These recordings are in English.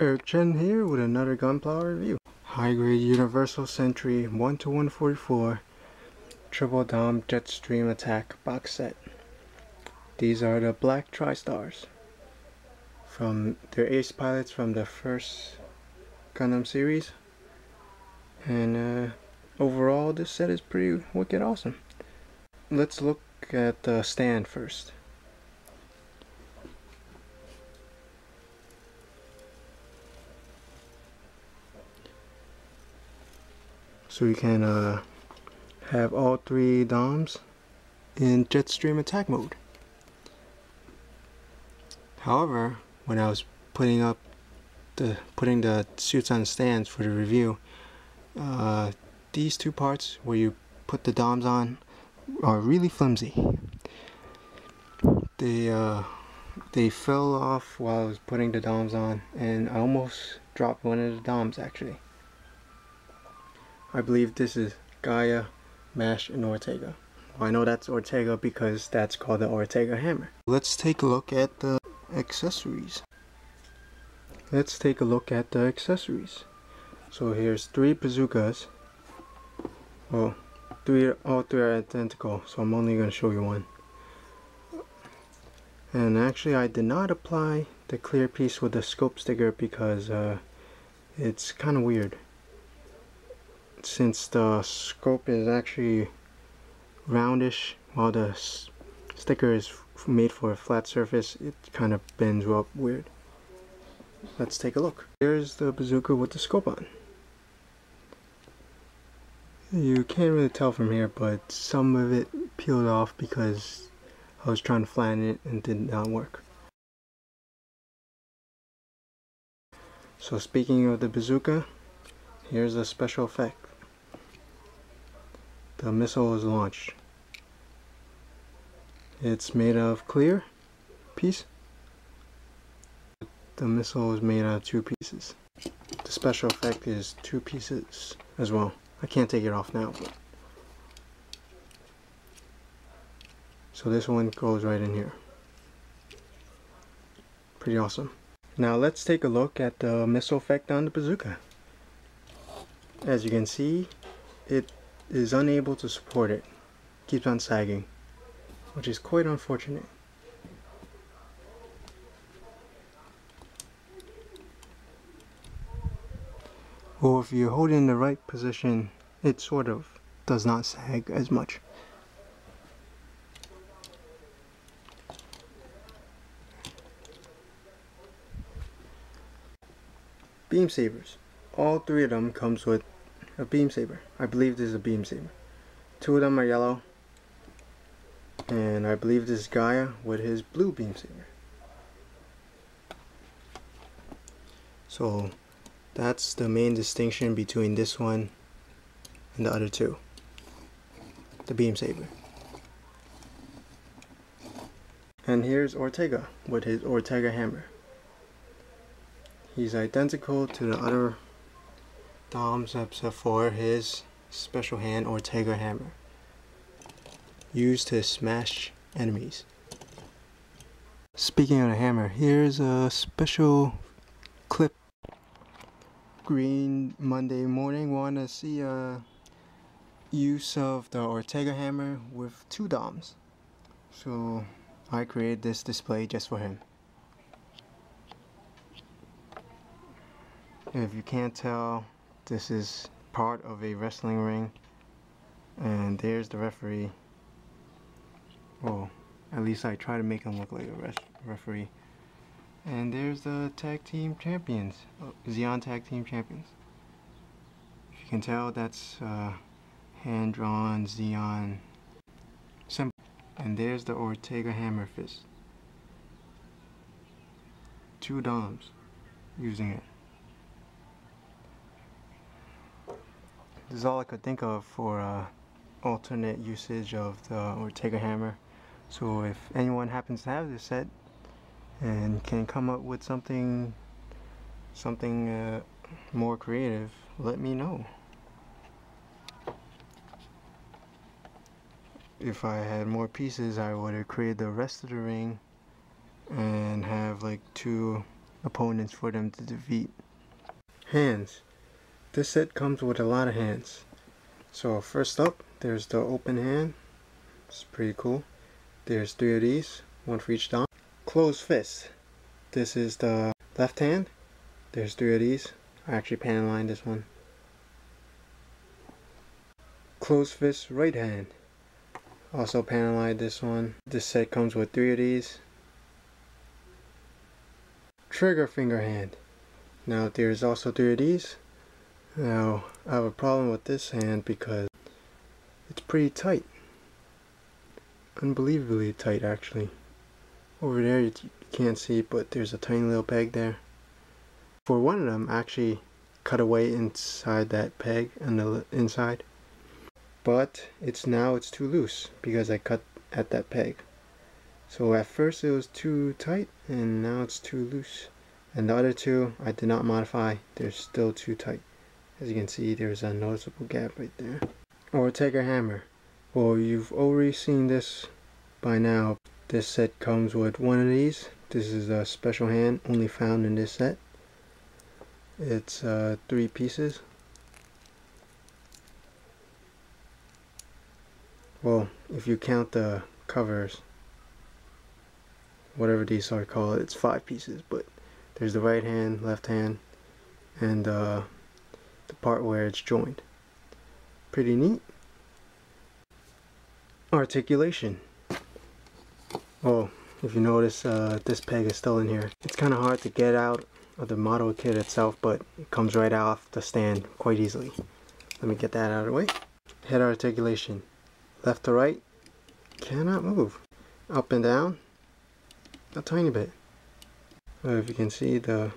Eric Chen here with another gunpowder review. High grade Universal Sentry 1-144 Triple Dom Jetstream Attack box set. These are the black tri-stars from their ace pilots from the first Gundam series, and overall this set is pretty wicked awesome. Let's look at the stand first. So you can have all three DOMs in Jetstream attack mode. However, when I was putting the suits on stands for the review, these two parts where you put the DOMs on are really flimsy. They fell off while I was putting the DOMs on, and I almost dropped one of the DOMs actually. I believe this is Gaia, Mash, and Ortega. Well, I know that's Ortega because that's called the Ortega Hammer. Let's take a look at the accessories. So here's three bazookas. Well, all three are identical, so I'm only going to show you one. And actually I did not apply the clear piece with the scope sticker because it's kind of weird. Since the scope is actually roundish while the sticker is made for a flat surface, it kind of bends up weird. Let's take a look. Here's the bazooka with the scope on. You can't really tell from here, but some of it peeled off because I was trying to flatten it and it did not work. So speaking of the bazooka, here's a special effect. The missile is launched. It's made of clear piece. The missile is made out of two pieces. The special effect is two pieces as well. I can't take it off now, but so this one goes right in here. Pretty awesome. Now let's take a look at the missile effect on the bazooka. As you can see, it is unable to support it. Keeps on sagging, which is quite unfortunate. Well, if you hold it in the right position, it sort of does not sag as much. Beam sabers. All three of them comes with a beam saber. I believe this is a beam saber. Two of them are yellow, and I believe this is Gaia with his blue beam saber. So that's the main distinction between this one and the other two. The beam saber. And here's Ortega with his Ortega Hammer. He's identical to the other DOMs except for his special hand Ortega Hammer, used to smash enemies. Speaking of the hammer, here's a special clip. Green Monday morning, want to see a use of the Ortega Hammer with two DOMs. So I created this display just for him. If you can't tell, this is part of a wrestling ring, and there's the referee. Well, at least I try to make him look like a referee. And there's the tag team champions, Ziljin tag team champions. If you can tell, that's hand-drawn Ziljin symbol. And there's the Ortega Hammer fist. Two DOMs using it. This is all I could think of for alternate usage of the Ortega Hammer. So if anyone happens to have this set and can come up with something more creative, let me know. If I had more pieces, I would have created the rest of the ring and have like two opponents for them to defeat. Hands. This set comes with a lot of hands. So first up, there's the open hand. It's pretty cool. There's 3 of these, 1 for each dom. Closed fist. This is the left hand. There's 3 of these. I actually pan lined this one. Closed fist right hand. Also pan lined this one. This set comes with 3 of these. Trigger finger hand. Now there's also 3 of these. Now I have a problem with this hand because it's pretty tight. Unbelievably tight actually. Over there you can't see, but there's a tiny little peg there. For one of them I actually cut away inside that peg on the inside. But it's too loose because I cut at that peg. So at first it was too tight and now it's too loose. And the other 2 I did not modify, they're still too tight. As you can see, there's a noticeable gap right there. Ortega Hammer. Well, you've already seen this by now. This set comes with 1 of these. This is a special hand only found in this set. It's 3 pieces. Well, if you count the covers, whatever these are called, it's 5 pieces. But there's the right hand, left hand, and the part where it's joined. Pretty neat. Articulation. Oh, if you notice, this peg is still in here. It's kind of hard to get out of the model kit itself, but it comes right off the stand quite easily. Let me get that out of the way. Head articulation. Left to right, cannot move. Up and down, a tiny bit. If you can see, the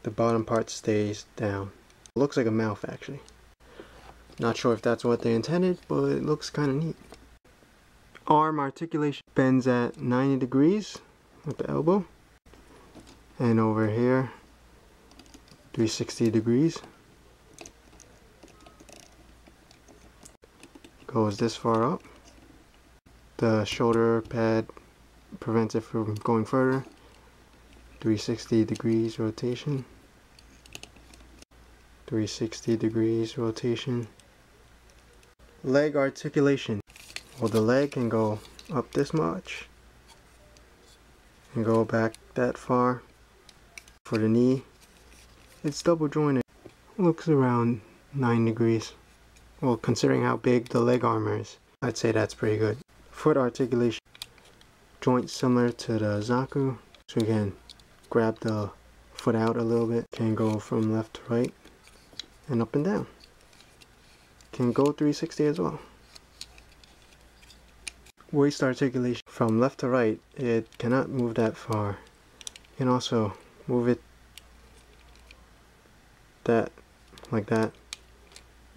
bottom part stays down. It looks like a mouth actually. Not sure if that's what they intended, but it looks kind of neat. Arm articulation bends at 90 degrees with the elbow. And over here, 360 degrees. Goes this far up. The shoulder pad prevents it from going further. 360 degrees rotation. 360 degrees rotation. Leg articulation. Well, the leg can go up this much and go back that far. For the knee, it's double jointed. Looks around 9 degrees. Well, considering how big the leg armor is, I'd say that's pretty good. Foot articulation. Joint similar to the Zaku. So you can grab the foot out a little bit. Can go from left to right and up and down. Can go 360 as well. Waist articulation. From left to right, it cannot move that far. You can also move it like that.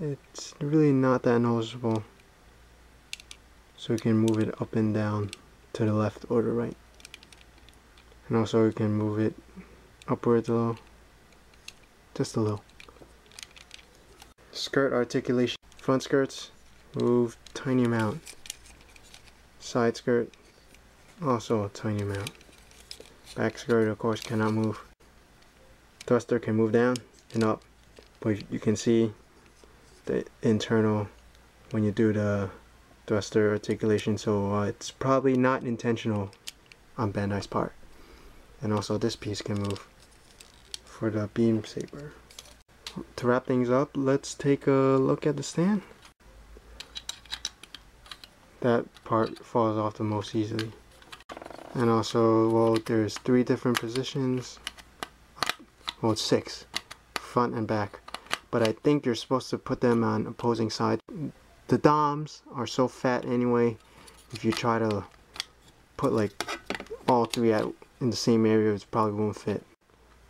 It's really not that noticeable. So you can move it up and down to the left or the right. And also you can move it upwards a little. Just a little. Skirt articulation. Front skirts move tiny amount. Side skirt also a tiny amount. Back skirt of course cannot move. Thruster can move down and up, but you can see the internal when you do the thruster articulation, so it's probably not intentional on Bandai's part. And also this piece can move for the beam saber. To wrap things up, let's take a look at the stand. That part falls off the most easily. And also, well, there's 3 different positions. Well, it's 6, front and back. But I think you're supposed to put them on opposing sides. The DOMs are so fat anyway, if you try to put like all 3 in the same area, it probably won't fit.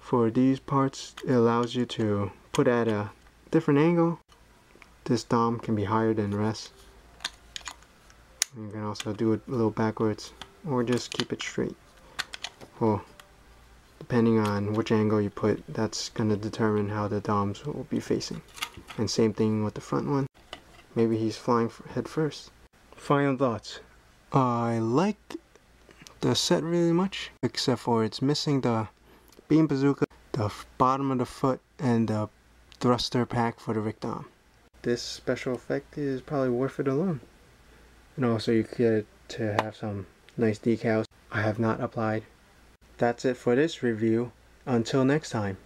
For these parts, it allows you to put at a different angle. This DOM can be higher than the rest. You can also do it a little backwards, or just keep it straight. Well, depending on which angle you put, that's going to determine how the DOMs will be facing. And same thing with the front one. Maybe he's flying head first. Final thoughts. I like the set really much, except for it's missing the beam bazooka, the bottom of the foot, and the thruster pack for the Richter. This special effect is probably worth it alone. And also you get to have some nice decals I have not applied. That's it for this review. Until next time.